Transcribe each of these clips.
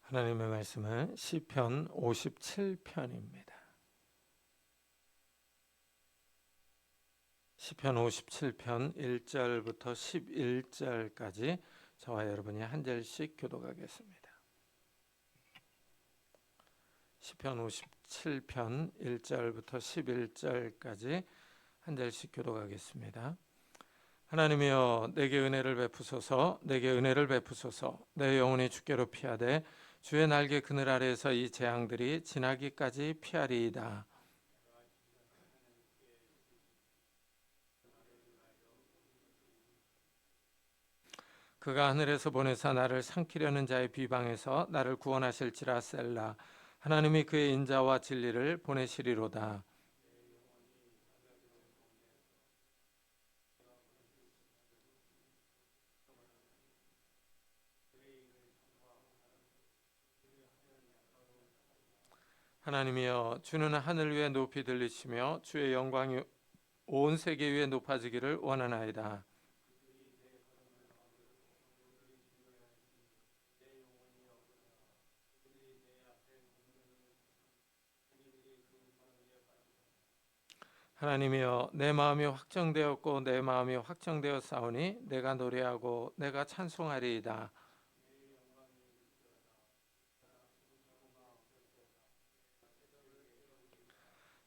하나님의 말씀은 시편 57편입니다. 시편 57편 1절부터 11절까지 저와 여러분이 한 절씩 교독하겠습니다. 시편 57편 1절부터 11절까지 한 절씩 교독하겠습니다. 하나님이여 내게 은혜를 베푸소서, 내게 은혜를 베푸소서. 내 영혼이 주께로 피하되 주의 날개 그늘 아래에서 이 재앙들이 지나기까지 피하리이다. 그가 하늘에서 보내사 나를 삼키려는 자의 비방에서 나를 구원하실지라. 셀라. 하나님이 그의 인자와 진리를 보내시리로다. 하나님이여 주는 하늘 위에 높이 들리시며 주의 영광이 온 세계 위에 높아지기를 원하나이다. 하나님이여 내 마음이 확정되었고 내 마음이 확정되었사오니 내가 노래하고 내가 찬송하리이다.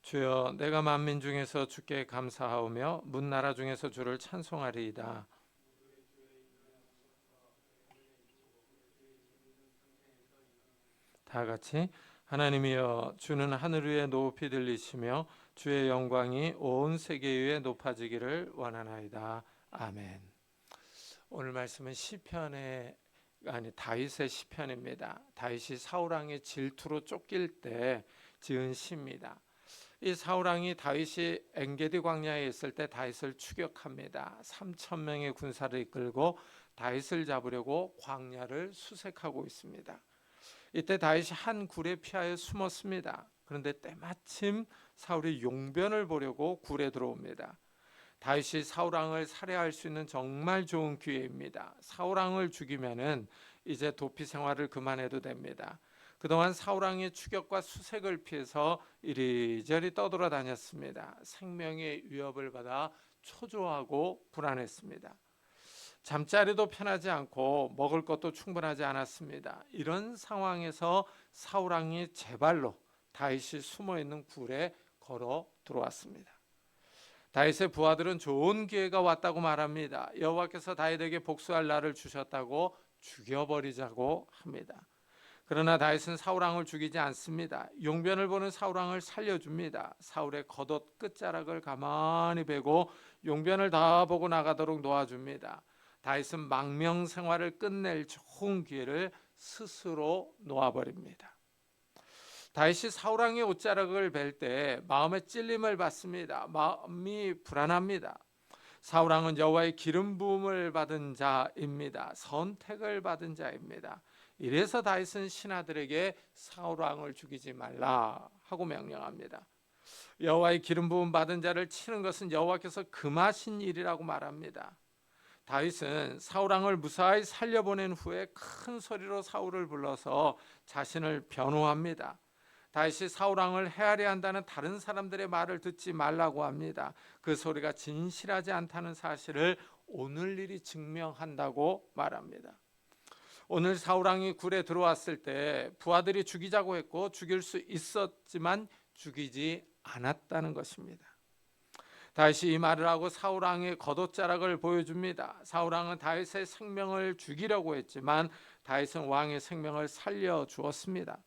주여 내가 만민 중에서 주께 감사하오며 문나라 중에서 주를 찬송하리이다. 다 같이 하나님이여 주는 하늘 위에 높이 들리시며 주의 영광이 온 세계 위에 높아지기를 원하나이다. 아멘. 오늘 말씀은 시편의 다윗의 시편입니다. 다윗이 사울 왕의 질투로 쫓길 때 지은 시입니다. 이 사울 왕이 다윗이 엔게디 광야에 있을 때 다윗을 추격합니다. 3천 명의 군사를 이끌고 다윗을 잡으려고 광야를 수색하고 있습니다. 이때 다윗이 한 굴에 피하여 숨었습니다. 그런데 때마침 사울이 용변을 보려고 굴에 들어옵니다. 다윗이 사울 왕을 살해할 수 있는 정말 좋은 기회입니다. 사울 왕을 죽이면은 이제 도피 생활을 그만해도 됩니다. 그동안 사울 왕의 추격과 수색을 피해서 이리저리 떠돌아다녔습니다. 생명의 위협을 받아 초조하고 불안했습니다. 잠자리도 편하지 않고 먹을 것도 충분하지 않았습니다. 이런 상황에서 사울 왕이 제 발로 다윗이 숨어 있는 굴에 걸어 들어왔습니다. 다윗의 부하들은 좋은 기회가 왔다고 말합니다. 여호와께서 다윗에게 복수할 날을 주셨다고 죽여버리자고 합니다. 그러나 다윗은 사울 왕을 죽이지 않습니다. 용변을 보는 사울 왕을 살려줍니다. 사울의 겉옷 끝자락을 가만히 베고 용변을 다 보고 나가도록 놓아줍니다. 다윗은 망명 생활을 끝낼 좋은 기회를 스스로 놓아버립니다. 다윗이 사울 왕의 옷자락을 벨 때 마음의 찔림을 받습니다. 마음이 불안합니다. 사울 왕은 여호와의 기름 부음을 받은 자입니다. 선택을 받은 자입니다. 이래서 다윗은 신하들에게 사울 왕을 죽이지 말라 하고 명령합니다. 여호와의 기름 부음 받은 자를 치는 것은 여호와께서 금하신 일이라고 말합니다. 다윗은 사울 왕을 무사히 살려보낸 후에 큰 소리로 사울을 불러서 자신을 변호합니다. 다윗이 사울 왕을 헤아려 한다는 다른 사람들의 말을 듣지 말라고 합니다. 그 소리가 진실하지 않다는 사실을 오늘 일이 증명한다고 말합니다. 오늘 사울 왕이 굴에 들어왔을 때 부하들이 죽이자고 했고 죽일 수 있었지만 죽이지 않았다는 것입니다. 다윗이 이 말을 하고 사울 왕의 겉옷자락을 보여줍니다. 사울 왕은 다윗의 생명을 죽이려고 했지만 다윗은 왕의 생명을 살려 주었습니다.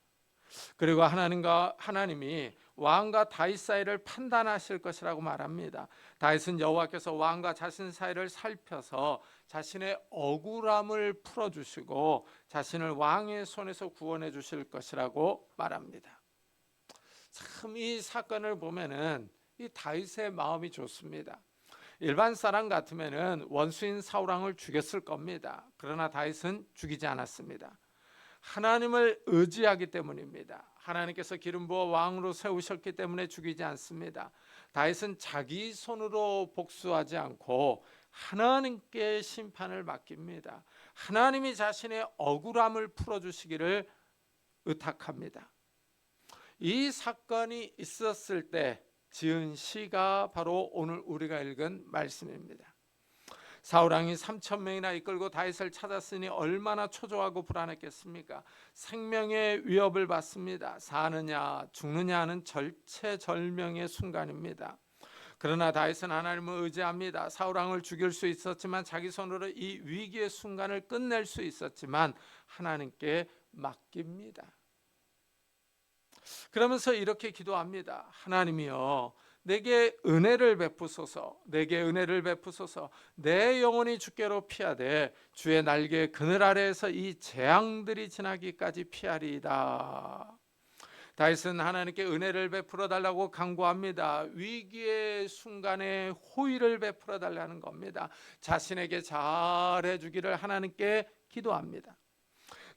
그리고 하나님이 왕과 다윗 사이를 판단하실 것이라고 말합니다. 다윗은 여호와께서 왕과 자신 사이를 살펴서 자신의 억울함을 풀어주시고 자신을 왕의 손에서 구원해 주실 것이라고 말합니다. 참 이 사건을 보면은 이 다윗의 마음이 좋습니다. 일반 사람 같으면은 원수인 사울 왕을 죽였을 겁니다. 그러나 다윗은 죽이지 않았습니다. 하나님을 의지하기 때문입니다. 하나님께서 기름 부어 왕으로 세우셨기 때문에 죽이지 않습니다. 다윗은 자기 손으로 복수하지 않고 하나님께 심판을 맡깁니다. 하나님이 자신의 억울함을 풀어주시기를 의탁합니다. 이 사건이 있었을 때 지은 시가 바로 오늘 우리가 읽은 말씀입니다. 사울왕이 3,000명이나 이끌고 다윗을 찾았으니 얼마나 초조하고 불안했겠습니까? 생명의 위협을 받습니다. 사느냐 죽느냐 하는 절체절명의 순간입니다. 그러나 다윗은 하나님을 의지합니다. 사울왕을 죽일 수 있었지만 자기 손으로 이 위기의 순간을 끝낼 수 있었지만 하나님께 맡깁니다. 그러면서 이렇게 기도합니다. 하나님이여, 내게 은혜를 베푸소서, 내게 은혜를 베푸소서. 내 영혼이 주께로 피하되 주의 날개 그늘 아래에서 이 재앙들이 지나기까지 피하리이다. 다윗은 하나님께 은혜를 베풀어 달라고 간구합니다. 위기의 순간에 호의를 베풀어 달라는 겁니다. 자신에게 잘해 주기를 하나님께 기도합니다.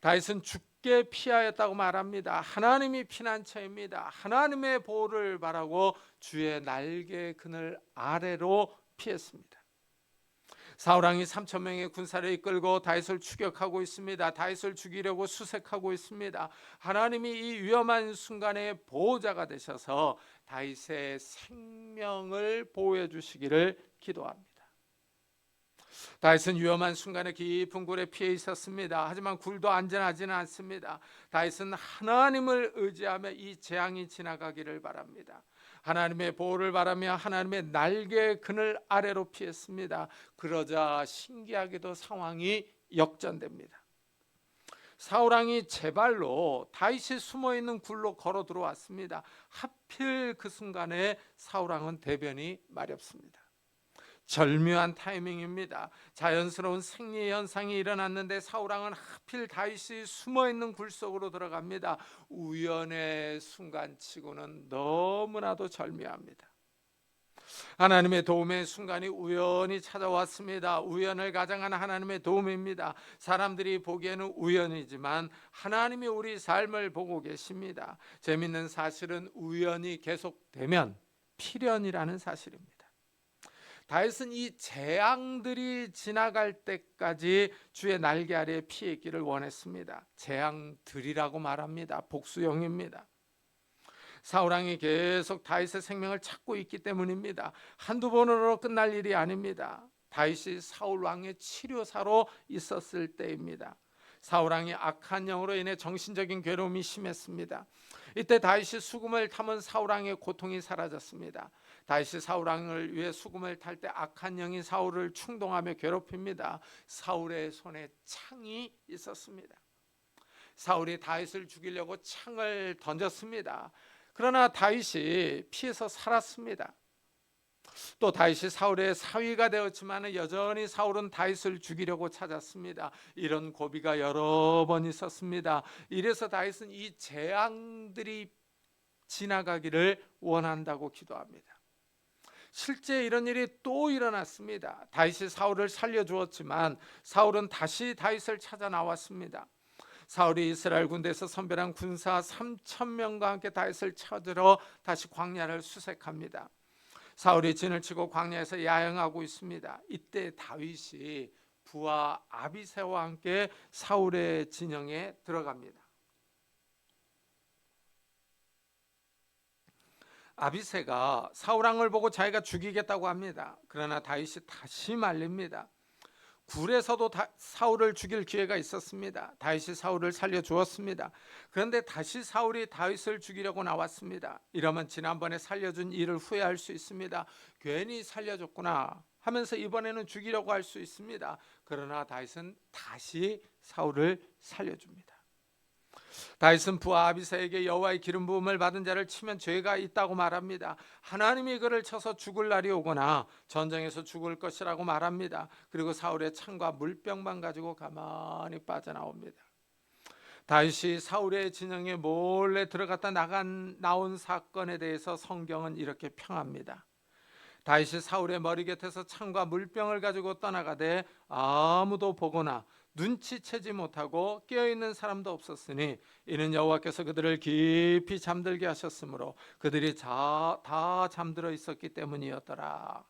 다윗은 죽게 피하였다고 말합니다. 하나님이 피난처입니다. 하나님의 보호를 바라고 주의 날개 그늘 아래로 피했습니다. 사울왕이 3,000명의 군사를 이끌고 다윗을 추격하고 있습니다. 다윗을 죽이려고 수색하고 있습니다. 하나님이 이 위험한 순간에 보호자가 되셔서 다윗의 생명을 보호해 주시기를 기도합니다. 다윗은 위험한 순간에 깊은 굴에 피해 있었습니다. 하지만 굴도 안전하지는 않습니다. 다윗은 하나님을 의지하며 이 재앙이 지나가기를 바랍니다. 하나님의 보호를 바라며 하나님의 날개 그늘 아래로 피했습니다. 그러자 신기하게도 상황이 역전됩니다. 사울왕이 제발로 다윗이 숨어있는 굴로 걸어 들어왔습니다. 하필 그 순간에 사울왕은 대변이 마렵습니다. 절묘한 타이밍입니다. 자연스러운 생리 현상이 일어났는데 사울왕은 하필 다윗이 숨어있는 굴 속으로 들어갑니다. 우연의 순간치고는 너무나도 절묘합니다. 하나님의 도움의 순간이 우연히 찾아왔습니다. 우연을 가장한 하나님의 도움입니다. 사람들이 보기에는 우연이지만 하나님이 우리 삶을 보고 계십니다. 재밌는 사실은 우연이 계속되면 필연이라는 사실입니다. 다윗은 이 재앙들이 지나갈 때까지 주의 날개 아래에 피해 있기를 원했습니다. 재앙들이라고 말합니다. 복수형입니다. 사울왕이 계속 다윗의 생명을 찾고 있기 때문입니다. 한두 번으로 끝날 일이 아닙니다. 다윗이 사울왕의 치료사로 있었을 때입니다. 사울왕이 악한 영으로 인해 정신적인 괴로움이 심했습니다. 이때 다윗이 수금을 타면 사울왕의 고통이 사라졌습니다. 다윗이 사울왕을 위해 수금을 탈 때 악한 영이 사울을 충동하며 괴롭힙니다. 사울의 손에 창이 있었습니다. 사울이 다윗을 죽이려고 창을 던졌습니다. 그러나 다윗이 피해서 살았습니다. 또 다윗이 사울의 사위가 되었지만 여전히 사울은 다윗을 죽이려고 찾았습니다. 이런 고비가 여러 번 있었습니다. 이래서 다윗은 이 재앙들이 지나가기를 원한다고 기도합니다. 실제 이런 일이 또 일어났습니다. 다윗이 사울을 살려주었지만 사울은 다시 다윗을 찾아 나왔습니다. 사울이 이스라엘 군대에서 선별한 군사 3,000명과 함께 다윗을 찾으러 다시 광야를 수색합니다. 사울이 진을 치고 광야에서 야영하고 있습니다. 이때 다윗이 부하 아비새와 함께 사울의 진영에 들어갑니다. 아비새가 사울왕을 보고 자기가 죽이겠다고 합니다. 그러나 다윗이 다시 말립니다. 굴에서도 사울을 죽일 기회가 있었습니다. 다윗이 사울을 살려주었습니다. 그런데 다시 사울이 다윗을 죽이려고 나왔습니다. 이러면 지난번에 살려준 일을 후회할 수 있습니다. 괜히 살려줬구나 하면서 이번에는 죽이려고 할 수 있습니다. 그러나 다윗은 다시 사울을 살려줍니다. 다윗은 부하 아비새에게 여호와의 기름 부음을 받은 자를 치면 죄가 있다고 말합니다. 하나님이 그를 쳐서 죽을 날이 오거나 전쟁에서 죽을 것이라고 말합니다. 그리고 사울의 창과 물병만 가지고 가만히 빠져나옵니다. 다윗이 사울의 진영에 몰래 들어갔다 나온 사건에 대해서 성경은 이렇게 평합니다. 다윗이 사울의 머리 곁에서 창과 물병을 가지고 떠나가되 아무도 보거나 눈치채지 못하고 깨어있는 사람도 없었으니 이는 여호와께서 그들을 깊이 잠들게 하셨으므로 그들이 다 잠들어 있었기 때문이었더라.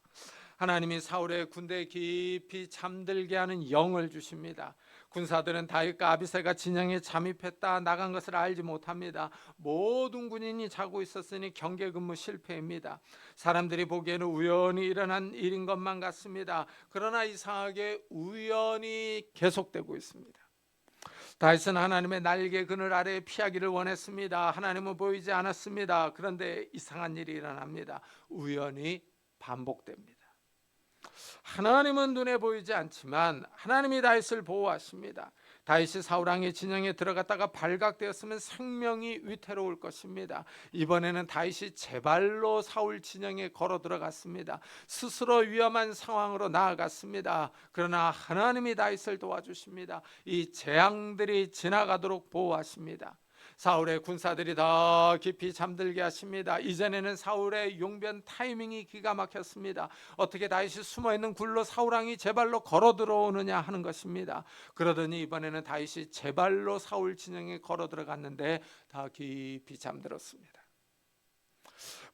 하나님이 사울의 군대에 깊이 잠들게 하는 영을 주십니다. 군사들은 다윗과 아비새가 진영에 잠입했다 나간 것을 알지 못합니다. 모든 군인이 자고 있었으니 경계 근무 실패입니다. 사람들이 보기에는 우연히 일어난 일인 것만 같습니다. 그러나 이상하게 우연히 계속되고 있습니다. 다윗은 하나님의 날개 그늘 아래에 피하기를 원했습니다. 하나님은 보이지 않았습니다. 그런데 이상한 일이 일어납니다. 우연히 반복됩니다. 하나님은 눈에 보이지 않지만 하나님이 다윗을 보호하십니다. 다윗이 사울왕의 진영에 들어갔다가 발각되었으면 생명이 위태로울 것입니다. 이번에는 다윗이 제 발로 사울 진영에 걸어 들어갔습니다. 스스로 위험한 상황으로 나아갔습니다. 그러나 하나님이 다윗을 도와주십니다. 이 재앙들이 지나가도록 보호하십니다. 사울의 군사들이 더 깊이 잠들게 하십니다. 이전에는 사울의 용변 타이밍이 기가 막혔습니다. 어떻게 다윗이 숨어있는 굴로 사울왕이 제 발로 걸어 들어오느냐 하는 것입니다. 그러더니 이번에는 다윗이 제 발로 사울 진영에 걸어 들어갔는데 더 깊이 잠들었습니다.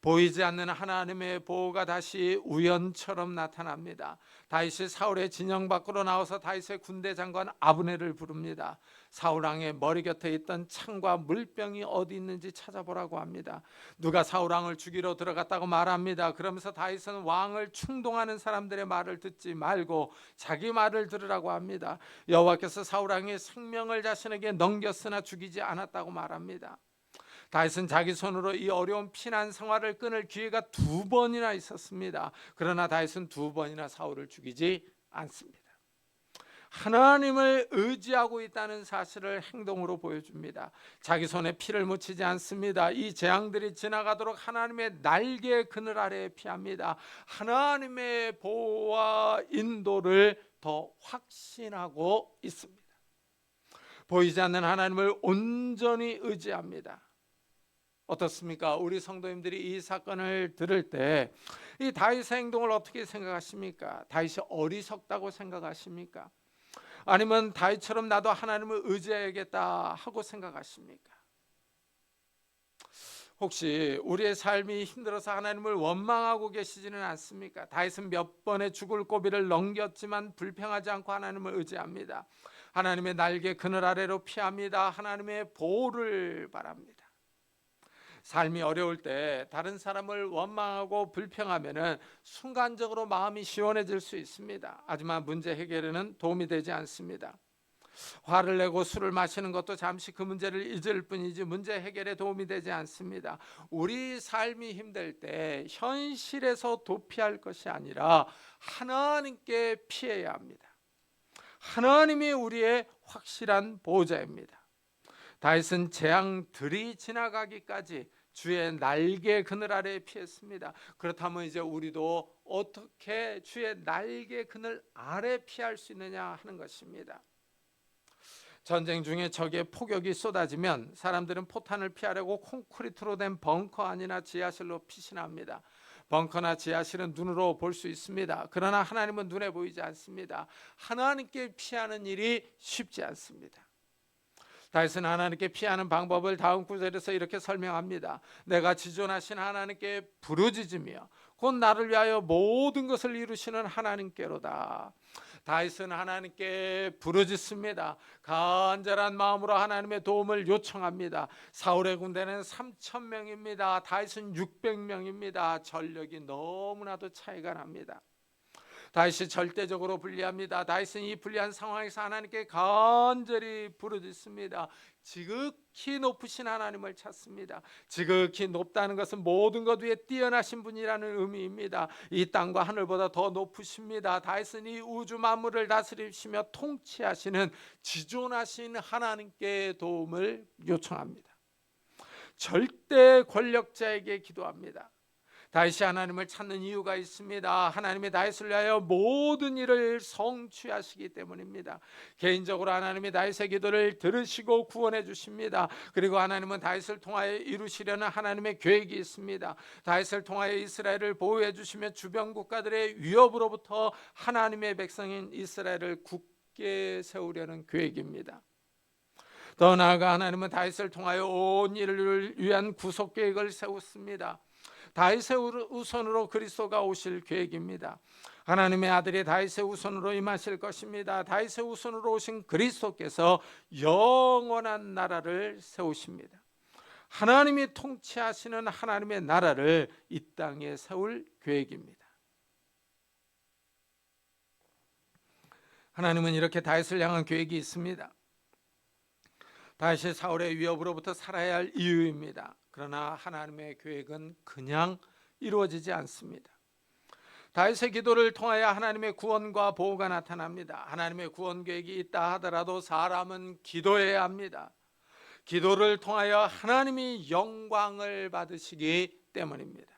보이지 않는 하나님의 보호가 다시 우연처럼 나타납니다. 다윗이 사울의 진영 밖으로 나와서 다윗의 군대 장관 아브넬을 부릅니다. 사울왕의 머리 곁에 있던 창과 물병이 어디 있는지 찾아보라고 합니다. 누가 사울왕을 죽이러 들어갔다고 말합니다. 그러면서 다윗은 왕을 충동하는 사람들의 말을 듣지 말고 자기 말을 들으라고 합니다. 여호와께서 사울왕의 생명을 자신에게 넘겼으나 죽이지 않았다고 말합니다. 다윗은 자기 손으로 이 어려운 피난 생활을 끊을 기회가 2번이나 있었습니다. 그러나 다윗은 2번이나 사울을 죽이지 않습니다. 하나님을 의지하고 있다는 사실을 행동으로 보여줍니다. 자기 손에 피를 묻히지 않습니다. 이 재앙들이 지나가도록 하나님의 날개 그늘 아래에 피합니다. 하나님의 보호와 인도를 더 확신하고 있습니다. 보이지 않는 하나님을 온전히 의지합니다. 어떻습니까? 우리 성도님들이 이 사건을 들을 때 이 다윗의 행동을 어떻게 생각하십니까? 다윗이 어리석다고 생각하십니까? 아니면 다윗처럼 나도 하나님을 의지해야겠다 하고 생각하십니까? 혹시 우리의 삶이 힘들어서 하나님을 원망하고 계시지는 않습니까? 다윗은 몇 번의 죽을 고비를 넘겼지만 불평하지 않고 하나님을 의지합니다. 하나님의 날개 그늘 아래로 피합니다. 하나님의 보호를 바랍니다. 삶이 어려울 때 다른 사람을 원망하고 불평하면은 순간적으로 마음이 시원해질 수 있습니다. 하지만 문제 해결에는 도움이 되지 않습니다. 화를 내고 술을 마시는 것도 잠시 그 문제를 잊을 뿐이지 문제 해결에 도움이 되지 않습니다. 우리 삶이 힘들 때 현실에서 도피할 것이 아니라 하나님께 피해야 합니다. 하나님이 우리의 확실한 보호자입니다. 다윗은 재앙들이 지나가기까지 주의 날개 그늘 아래에 피했습니다. 그렇다면 이제 우리도 어떻게 주의 날개 그늘 아래 피할 수 있느냐 하는 것입니다. 전쟁 중에 적의 포격이 쏟아지면 사람들은 포탄을 피하려고 콘크리트로 된 벙커 안이나 지하실로 피신합니다. 벙커나 지하실은 눈으로 볼 수 있습니다. 그러나 하나님은 눈에 보이지 않습니다. 하나님께 피하는 일이 쉽지 않습니다. 다윗은 하나님께 피하는 방법을 다음 구절에서 이렇게 설명합니다. 내가 지존하신 하나님께 부르짖으며 곧 나를 위하여 모든 것을 이루시는 하나님께로다. 다윗은 하나님께 부르짖습니다. 간절한 마음으로 하나님의 도움을 요청합니다. 사울의 군대는 3,000명입니다. 다윗은 600명입니다. 전력이 너무나도 차이가 납니다. 다윗이 절대적으로 불리합니다. 다윗은 이 불리한 상황에서 하나님께 간절히 부르짖습니다. 지극히 높으신 하나님을 찾습니다. 지극히 높다는 것은 모든 것 위에 뛰어나신 분이라는 의미입니다. 이 땅과 하늘보다 더 높으십니다. 다윗은 이 우주 만물을 다스리시며 통치하시는 지존하신 하나님께 도움을 요청합니다. 절대 권력자에게 기도합니다. 다윗이 하나님을 찾는 이유가 있습니다. 하나님이 다윗을 위하여 모든 일을 성취하시기 때문입니다. 개인적으로 하나님이 다윗의 기도를 들으시고 구원해 주십니다. 그리고 하나님은 다윗을 통하여 이루시려는 하나님의 계획이 있습니다. 다윗을 통하여 이스라엘을 보호해 주시며 주변 국가들의 위협으로부터 하나님의 백성인 이스라엘을 굳게 세우려는 계획입니다. 더 나아가 하나님은 다윗을 통하여 온 일을 위한 구속 계획을 세웠습니다. 다윗의 우선으로 그리스도가 오실 계획입니다. 하나님의 아들이 다윗의 후손으로 임하실 것입니다. 다윗의 후손으로 오신 그리스도께서 영원한 나라를 세우십니다. 하나님이 통치하시는 하나님의 나라를 이 땅에 세울 계획입니다. 하나님은 이렇게 다윗을 향한 계획이 있습니다. 다윗이 사울의 위협으로부터 살아야 할 이유입니다. 그러나 하나님의 계획은 그냥 이루어지지 않습니다. 다윗의 기도를 통하여 하나님의 구원과 보호가 나타납니다. 하나님의 구원 계획이 있다 하더라도 사람은 기도해야 합니다. 기도를 통하여 하나님이 영광을 받으시기 때문입니다.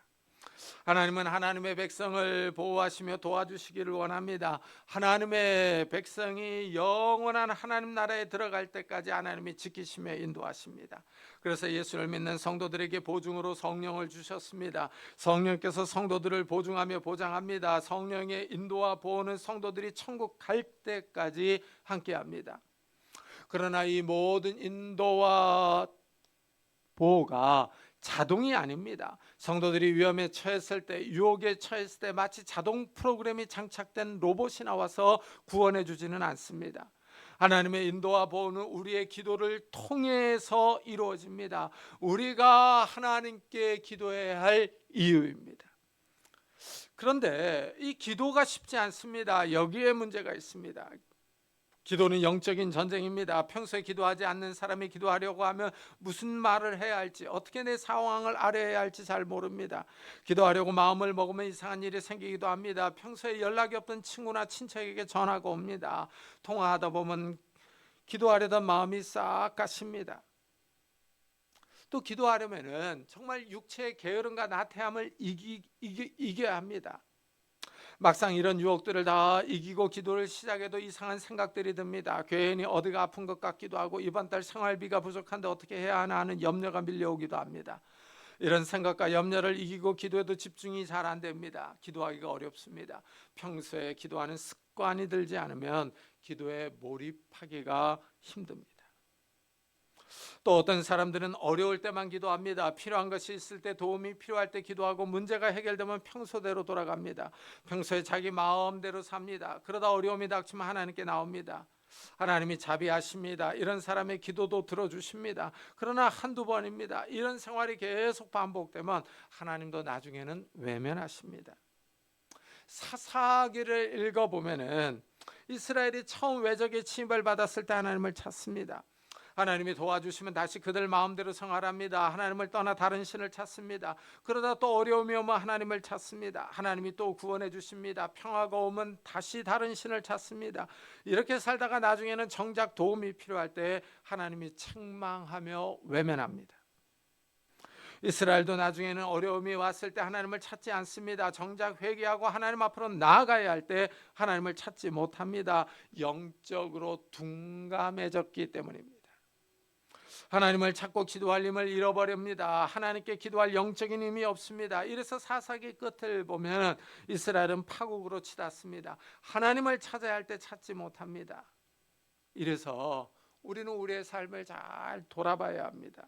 하나님은 하나님의 백성을 보호하시며 도와주시기를 원합니다. 하나님의 백성이 영원한 하나님 나라에 들어갈 때까지 하나님이 지키시며 인도하십니다. 그래서 예수를 믿는 성도들에게 보증으로 성령을 주셨습니다. 성령께서 성도들을 보증하며 보장합니다. 성령의 인도와 보호는 성도들이 천국 갈 때까지 함께합니다. 그러나 이 모든 인도와 보호가 자동이 아닙니다. 성도들이 위험에 처했을 때, 유혹에 처했을 때 마치 자동 프로그램이 장착된 로봇이 나와서 구원해 주지는 않습니다. 하나님의 인도와 보호는 우리의 기도를 통해서 이루어집니다. 우리가 하나님께 기도해야 할 이유입니다. 그런데 이 기도가 쉽지 않습니다. 여기에 문제가 있습니다. 기도는 영적인 전쟁입니다. 평소에 기도하지 않는 사람이 기도하려고 하면 무슨 말을 해야 할지, 어떻게 내 상황을 알아야 할지 잘 모릅니다. 기도하려고 마음을 먹으면 이상한 일이 생기기도 합니다. 평소에 연락이 없던 친구나 친척에게 전화가 옵니다. 통화하다 보면 기도하려던 마음이 싹 가십니다. 또 기도하려면은 정말 육체의 게으름과 나태함을 이겨야 합니다. 막상 이런 유혹들을 다 이기고 기도를 시작해도 이상한 생각들이 듭니다. 괜히 어디가 아픈 것 같기도 하고 이번 달 생활비가 부족한데 어떻게 해야 하나 하는 염려가 밀려오기도 합니다. 이런 생각과 염려를 이기고 기도해도 집중이 잘 안 됩니다. 기도하기가 어렵습니다. 평소에 기도하는 습관이 들지 않으면 기도에 몰입하기가 힘듭니다. 또 어떤 사람들은 어려울 때만 기도합니다. 필요한 것이 있을 때, 도움이 필요할 때 기도하고 문제가 해결되면 평소대로 돌아갑니다. 평소에 자기 마음대로 삽니다. 그러다 어려움이 닥치면 하나님께 나옵니다. 하나님이 자비하십니다. 이런 사람의 기도도 들어주십니다. 그러나 한두 번입니다. 이런 생활이 계속 반복되면 하나님도 나중에는 외면하십니다. 사사기를 읽어보면은 이스라엘이 처음 외적의 침입을 받았을 때 하나님을 찾습니다. 하나님이 도와주시면 다시 그들 마음대로 생활합니다. 하나님을 떠나 다른 신을 찾습니다. 그러다 또 어려움이 오면 하나님을 찾습니다. 하나님이 또 구원해 주십니다. 평화가 오면 다시 다른 신을 찾습니다. 이렇게 살다가 나중에는 정작 도움이 필요할 때 하나님이 책망하며 외면합니다. 이스라엘도 나중에는 어려움이 왔을 때 하나님을 찾지 않습니다. 정작 회개하고 하나님 앞으로 나아가야 할 때 하나님을 찾지 못합니다. 영적으로 둔감해졌기 때문입니다. 하나님을 찾고 기도할 힘을 잃어버립니다. 하나님께 기도할 영적인 힘이 없습니다. 이래서 사사기 끝을 보면 이스라엘은 파국으로 치닫습니다. 하나님을 찾아야 할 때 찾지 못합니다. 이래서 우리는 우리의 삶을 잘 돌아봐야 합니다.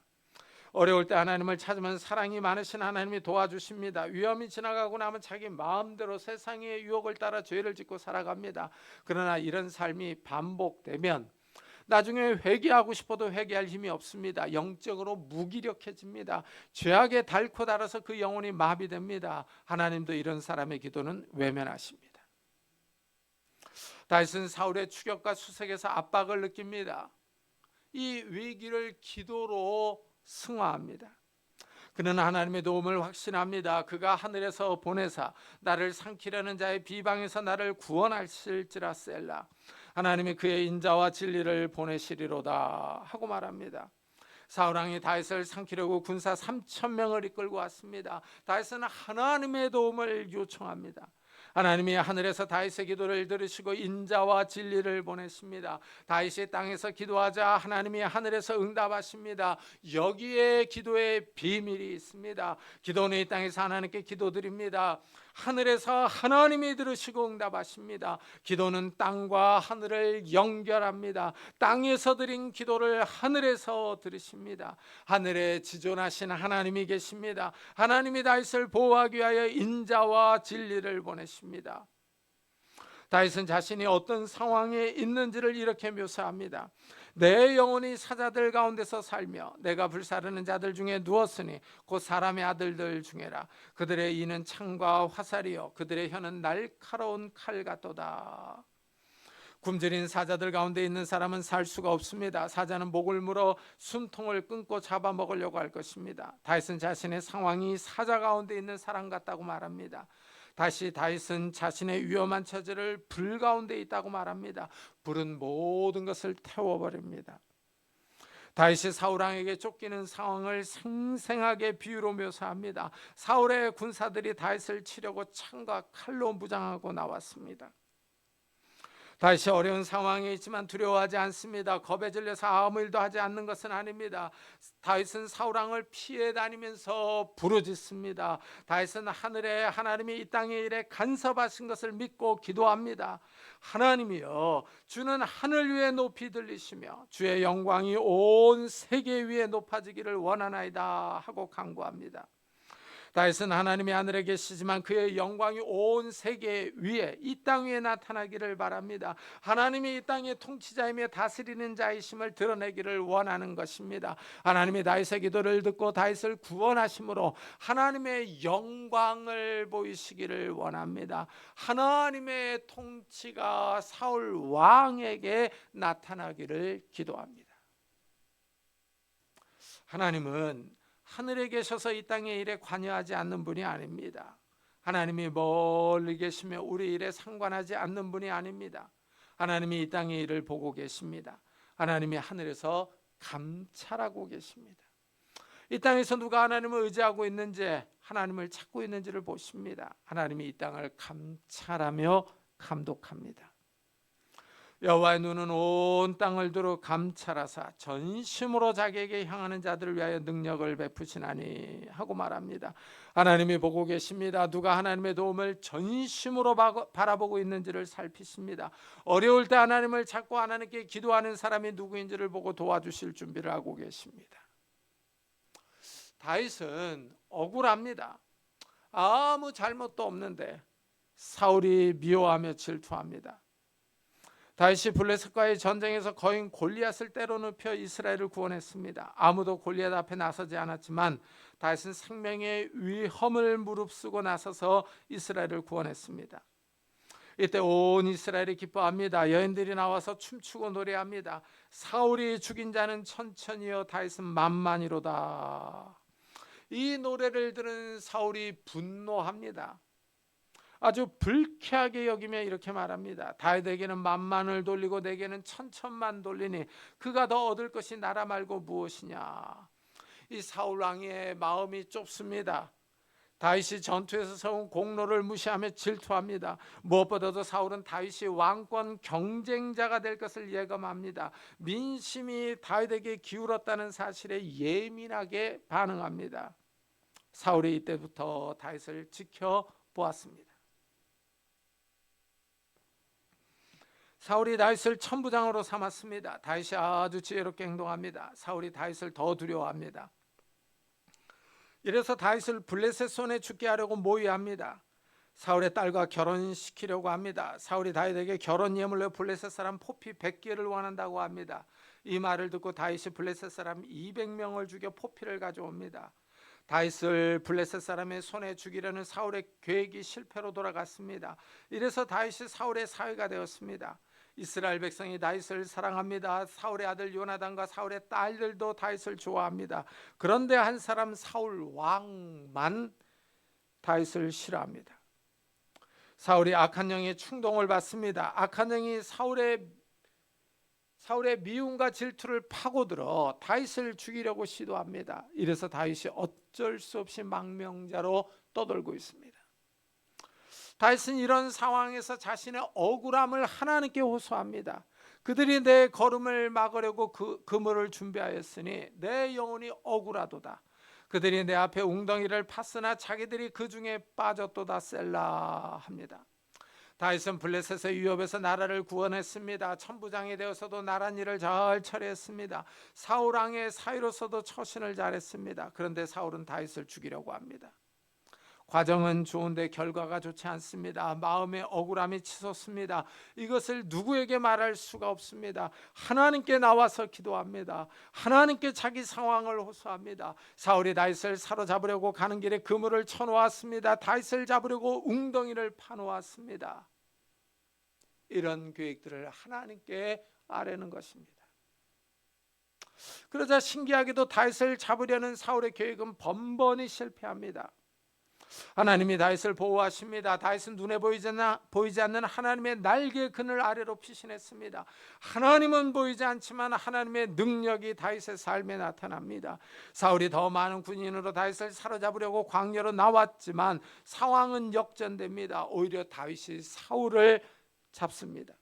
어려울 때 하나님을 찾으면 사랑이 많으신 하나님이 도와주십니다. 위험이 지나가고 나면 자기 마음대로 세상의 유혹을 따라 죄를 짓고 살아갑니다. 그러나 이런 삶이 반복되면 나중에 회개하고 싶어도 회개할 힘이 없습니다. 영적으로 무기력해집니다. 죄악에 닳고 닳아서 그 영혼이 마비됩니다. 하나님도 이런 사람의 기도는 외면하십니다. 다윗은 사울의 추격과 수색에서 압박을 느낍니다. 이 위기를 기도로 승화합니다. 그는 하나님의 도움을 확신합니다. 그가 하늘에서 보내사 나를 삼키려는 자의 비방에서 나를 구원하실지라 셀라. 하나님이 그의 인자와 진리를 보내시리로다 하고 말합니다. 사울왕이 다윗을 삼키려고 군사 3,000명을 이끌고 왔습니다. 다윗은 하나님의 도움을 요청합니다. 하나님이 하늘에서 다윗의 기도를 들으시고 인자와 진리를 보내십니다. 다윗이 땅에서 기도하자 하나님이 하늘에서 응답하십니다. 여기에 기도의 비밀이 있습니다. 기도는 이 땅에서 하나님께 기도드립니다. 하늘에서 하나님이 들으시고 응답하십니다. 기도는 땅과 하늘을 연결합니다. 땅에서 드린 기도를 하늘에서 들으십니다. 하늘에 지존하신 하나님이 계십니다. 하나님이 다윗을 보호하기 위하여 인자와 진리를 보내십니다. 다윗은 자신이 어떤 상황에 있는지를 이렇게 묘사합니다. 내 영혼이 사자들 가운데서 살며 내가 불사르는 자들 중에 누웠으니 곧 사람의 아들들 중에라. 그들의 이는 창과 화살이요 그들의 혀는 날카로운 칼 같도다. 굶주린 사자들 가운데 있는 사람은 살 수가 없습니다. 사자는 목을 물어 숨통을 끊고 잡아먹으려고 할 것입니다. 다윗은 자신의 상황이 사자 가운데 있는 사람 같다고 말합니다. 다시 다윗은 자신의 위험한 처지를 불 가운데 있다고 말합니다. 불은 모든 것을 태워버립니다. 다윗이 사울 왕에게 쫓기는 상황을 생생하게 비유로 묘사합니다. 사울의 군사들이 다윗을 치려고 창과 칼로 무장하고 나왔습니다. 다윗이 어려운 상황에 있지만 두려워하지 않습니다. 겁에 질려서 아무 일도 하지 않는 것은 아닙니다. 다윗은 사울 왕을 피해 다니면서 부르짖습니다. 다윗은 하늘에 하나님이 이 땅의 일에 간섭하신 것을 믿고 기도합니다. 하나님이여, 주는 하늘 위에 높이 들리시며 주의 영광이 온 세계 위에 높아지기를 원하나이다 하고 간구합니다. 다윗은 하나님이 하늘에 계시지만 그의 영광이 온 세계 위에, 이 땅 위에 나타나기를 바랍니다. 하나님이 이 땅의 통치자이며 다스리는 자이심을 드러내기를 원하는 것입니다. 하나님이 다윗의 기도를 듣고 다윗을 구원하심으로 하나님의 영광을 보이시기를 원합니다. 하나님의 통치가 사울 왕에게 나타나기를 기도합니다. 하나님은 하늘에 계셔서 이 땅의 일에 관여하지 않는 분이 아닙니다. 하나님이 멀리 계시며 우리 일에 상관하지 않는 분이 아닙니다. 하나님이 이 땅의 일을 보고 계십니다. 하나님이 하늘에서 감찰하고 계십니다. 이 땅에서 누가 하나님을 의지하고 있는지, 하나님을 찾고 있는지를 보십니다. 하나님이 이 땅을 감찰하며 감독합니다. 여호와의 눈은 온 땅을 두루 감찰하사 전심으로 자기에게 향하는 자들을 위하여 능력을 베푸시나니 하고 말합니다. 하나님이 보고 계십니다. 누가 하나님의 도움을 전심으로 바라보고 있는지를 살피십니다. 어려울 때 하나님을 찾고 하나님께 기도하는 사람이 누구인지를 보고 도와주실 준비를 하고 계십니다. 다윗은 억울합니다. 아무 잘못도 없는데 사울이 미워하며 질투합니다. 다윗이 블레셋과의 전쟁에서 거인 골리앗을 때려눕혀 이스라엘을 구원했습니다. 아무도 골리앗 앞에 나서지 않았지만 다윗은 생명의 위험을 무릅쓰고 나서서 이스라엘을 구원했습니다. 이때 온 이스라엘이 기뻐합니다. 여인들이 나와서 춤추고 노래합니다. 사울이 죽인 자는 천천히요 다윗은 만만이로다. 이 노래를 들은 사울이 분노합니다. 아주 불쾌하게 여기며 이렇게 말합니다. 다윗에게는 만만을 돌리고 내게는 천천만 돌리니 그가 더 얻을 것이 나라 말고 무엇이냐. 이 사울 왕의 마음이 좁습니다. 다윗이 전투에서 세운 공로를 무시하며 질투합니다. 무엇보다도 사울은 다윗이 왕권 경쟁자가 될 것을 예감합니다. 민심이 다윗에게 기울었다는 사실에 예민하게 반응합니다. 사울이 이때부터 다윗을 지켜보았습니다. 사울이 다윗을 천부장으로 삼았습니다. 다윗이 아주 지혜롭게 행동합니다. 사울이 다윗을 더 두려워합니다. 이래서 다윗을 블레셋 손에 죽게 하려고 모의합니다. 사울의 딸과 결혼시키려고 합니다. 사울이 다윗에게 결혼 예물로 블레셋 사람 포피 100개를 원한다고 합니다. 이 말을 듣고 다윗이 블레셋 사람 200명을 죽여 포피를 가져옵니다. 다윗을 블레셋 사람의 손에 죽이려는 사울의 계획이 실패로 돌아갔습니다. 이래서 다윗이 사울의 사위가 되었습니다. 이스라엘 백성이 다윗을 사랑합니다. 사울의 아들 요나단과 사울의 딸들도 다윗을 좋아합니다. 그런데 한 사람 사울 왕만 다윗을 싫어합니다. 사울이 악한 영의 충동을 받습니다. 악한 영이 사울의 미움과 질투를 파고들어 다윗을 죽이려고 시도합니다. 이래서 다윗이 어쩔 수 없이 망명자로 떠돌고 있습니다. 다윗은 이런 상황에서 자신의 억울함을 하나님께 호소합니다. 그들이 내 걸음을 막으려고 그물을 준비하였으니 내 영혼이 억울하도다. 그들이 내 앞에 웅덩이를 팠으나 자기들이 그 중에 빠졌도다 셀라 합니다. 다윗은 블레셋의 위협에서 나라를 구원했습니다. 천부장이 되어서도 나란 일을 잘 처리했습니다. 사울 왕의 사위로서도 처신을 잘했습니다. 그런데 사울은 다윗을 죽이려고 합니다. 과정은 좋은데 결과가 좋지 않습니다. 마음의 억울함이 치솟습니다. 이것을 누구에게 말할 수가 없습니다. 하나님께 나와서 기도합니다. 하나님께 자기 상황을 호소합니다. 사울이 다윗을 사로잡으려고 가는 길에 그물을 쳐놓았습니다. 다윗을 잡으려고 웅덩이를 파놓았습니다. 이런 계획들을 하나님께 아뢰는 것입니다. 그러자 신기하게도 다윗을 잡으려는 사울의 계획은 번번이 실패합니다. 하나님이 다윗을 보호하십니다. 다윗은 눈에 보이지 않는 하나님의 날개 그늘 아래로 피신했습니다. 하나님은 보이지 않지만 하나님의 능력이 다윗의 삶에 나타납니다. 사울이 더 많은 군인으로 다윗을 사로잡으려고 광야로 나왔지만 상황은 역전됩니다. 오히려 다윗이 사울을 잡습니다.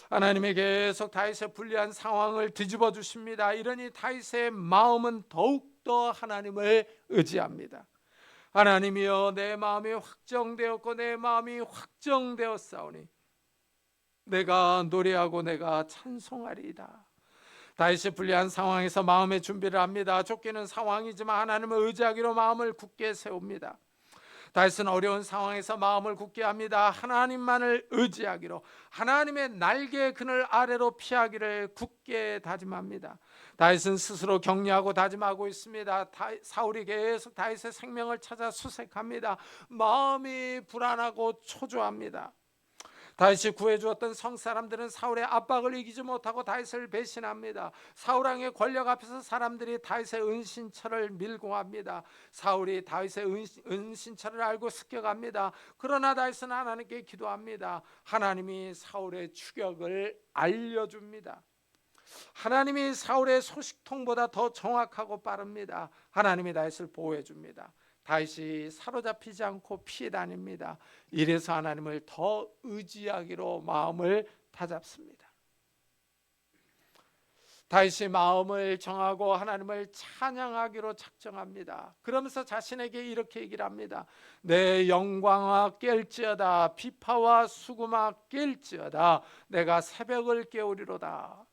하나님이 계속 다윗의 불리한 상황을 뒤집어 주십니다. 이러니 다윗의 마음은 더욱더 하나님을 의지합니다. 하나님이여, 내 마음이 확정되었고 내 마음이 확정되었사오니 내가 노래하고 내가 찬송하리이다. 다윗이 불리한 상황에서 마음의 준비를 합니다. 쫓기는 상황이지만 하나님을 의지하기로 마음을 굳게 세웁니다. 다윗은 어려운 상황에서 마음을 굳게 합니다. 하나님만을 의지하기로, 하나님의 날개 그늘 아래로 피하기를 굳게 다짐합니다. 다윗은 스스로 격려하고 다짐하고 있습니다. 사울이 계속 다윗의 생명을 찾아 수색합니다. 마음이 불안하고 초조합니다. 다윗이 구해주었던 성사람들은 사울의 압박을 이기지 못하고 다윗을 배신합니다. 사울왕의 권력 앞에서 사람들이 다윗의 은신처를 밀고 합니다. 사울이 다윗의 은신처를 알고 습격합니다. 그러나 다윗은 하나님께 기도합니다. 하나님이 사울의 추격을 알려줍니다. 하나님이 사울의 소식통보다 더 정확하고 빠릅니다. 하나님이 다윗을 보호해 줍니다. 다윗이 사로잡히지 않고 피해 다닙니다. 이래서 하나님을 더 의지하기로 마음을 다잡습니다. 다윗이 마음을 정하고 하나님을 찬양하기로 작정합니다. 그러면서 자신에게 이렇게 얘기를 합니다. 내 영광아 깰지어다, 비파와 수금아 깰지어다, 내가 새벽을 깨우리로다.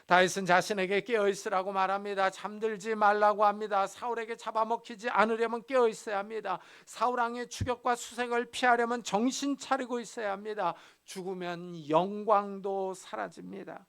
다윗은 자신에게 깨어있으라고 말합니다. 잠들지 말라고 합니다. 사울에게 잡아먹히지 않으려면 깨어있어야 합니다. 사울왕의 추격과 수색을 피하려면 정신 차리고 있어야 합니다. 죽으면 영광도 사라집니다.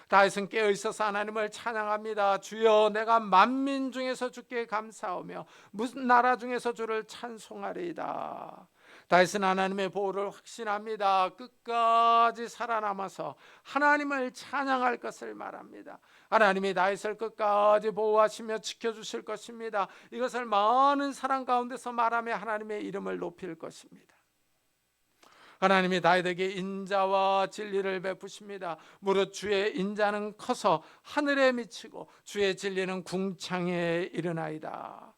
다윗은 깨어있어서 하나님을 찬양합니다. 주여, 내가 만민 중에서 주께 감사하며 무슨 나라 중에서 주를 찬송하리이다. 다윗은 하나님의 보호를 확신합니다. 끝까지 살아남아서 하나님을 찬양할 것을 말합니다. 하나님이 다윗을 끝까지 보호하시며 지켜주실 것입니다. 이것을 많은 사람 가운데서 말하며 하나님의 이름을 높일 것입니다. 하나님이 다윗에게 인자와 진리를 베푸십니다. 무릇 주의 인자는 커서 하늘에 미치고 주의 진리는 궁창에 이르나이다.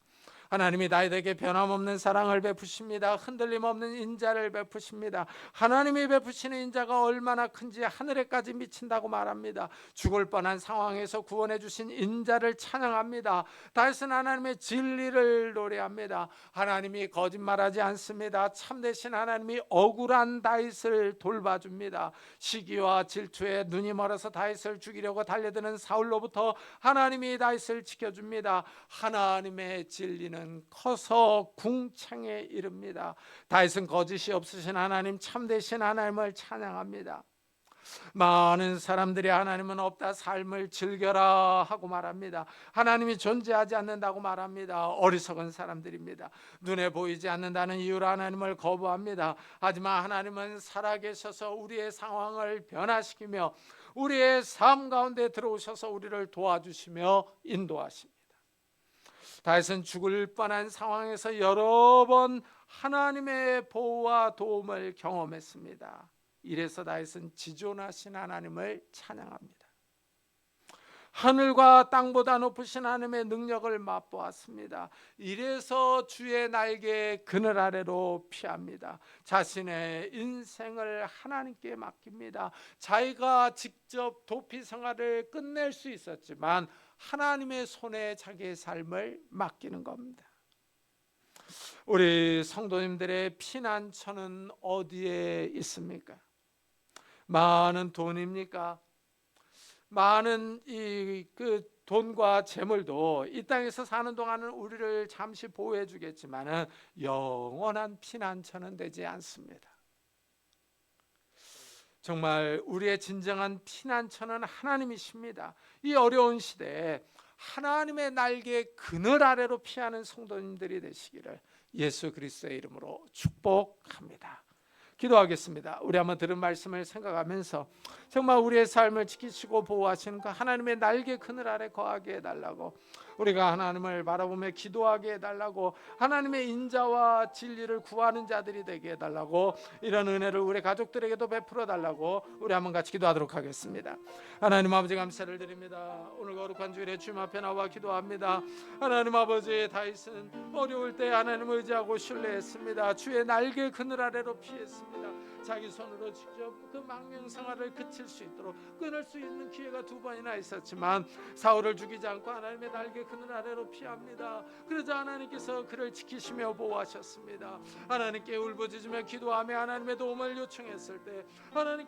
하나님이 다윗에게 변함없는 사랑을 베푸십니다. 흔들림 없는 인자를 베푸십니다. 하나님이 베푸시는 인자가 얼마나 큰지 하늘에까지 미친다고 말합니다. 죽을 뻔한 상황에서 구원해 주신 인자를 찬양합니다. 다윗은 하나님의 진리를 노래합니다. 하나님이 거짓말하지 않습니다. 참되신 하나님이 억울한 다윗을 돌봐줍니다. 시기와 질투에 눈이 멀어서 다윗을 죽이려고 달려드는 사울로부터 하나님이 다윗을 지켜줍니다. 하나님의 진리는 커서 궁창에 이릅니다. 다윗은 거짓이 없으신 하나님, 참되신 하나님을 찬양합니다. 많은 사람들이 하나님은 없다, 삶을 즐겨라 하고 말합니다. 하나님이 존재하지 않는다고 말합니다. 어리석은 사람들입니다. 눈에 보이지 않는다는 이유로 하나님을 거부합니다. 하지만 하나님은 살아계셔서 우리의 상황을 변화시키며 우리의 삶 가운데 들어오셔서 우리를 도와주시며 인도하십니다. 다윗은 죽을 뻔한 상황에서 여러 번 하나님의 보호와 도움을 경험했습니다. 이래서 다윗은 지존하신 하나님을 찬양합니다. 하늘과 땅보다 높으신 하나님의 능력을 맛보았습니다. 이래서 주의 날개 그늘 아래로 피합니다. 자신의 인생을 하나님께 맡깁니다. 자기가 직접 도피 생활을 끝낼 수 있었지만 하나님의 손에 자기의 삶을 맡기는 겁니다. 우리 성도님들의 피난처는 어디에 있습니까? 많은 돈입니까? 많은 그 돈과 재물도 이 땅에서 사는 동안은 우리를 잠시 보호해 주겠지만은 영원한 피난처는 되지 않습니다. 정말 우리의 진정한 피난처는 하나님이십니다. 이 어려운 시대에 하나님의 날개 그늘 아래로 피하는 성도님들이 되시기를 예수 그리스도의 이름으로 축복합니다. 기도하겠습니다. 우리 한번 들은 말씀을 생각하면서 정말 우리의 삶을 지키시고 보호하시는 그 하나님의 날개 그늘 아래 거하게 해달라고, 우리가 하나님을 바라보며 기도하게 해달라고, 하나님의 인자와 진리를 구하는 자들이 되게 해달라고, 이런 은혜를 우리 가족들에게도 베풀어 달라고 우리 한번 같이 기도하도록 하겠습니다. 하나님 아버지, 감사를 드립니다. 오늘 거룩한 주일에 주님 앞에 나와 기도합니다. 하나님 아버지, 다윗은 어려울 때 하나님을 의지하고 신뢰했습니다. 주의 날개 그늘 아래로 피했습니다. 자기 손으로 직접 그 망명생활을 그칠 수 있도록 끊을 수 있는 기회가 2번이나 있었지만 사울을 죽이지 않고 하나님의 날개 그늘 아래로 피합니다. 그러자 하나님께서 그를 지키시며 보호하셨습니다. 하나님께 울부짖으며 기도하며 하나님의 도움을 요청했을 때 하나님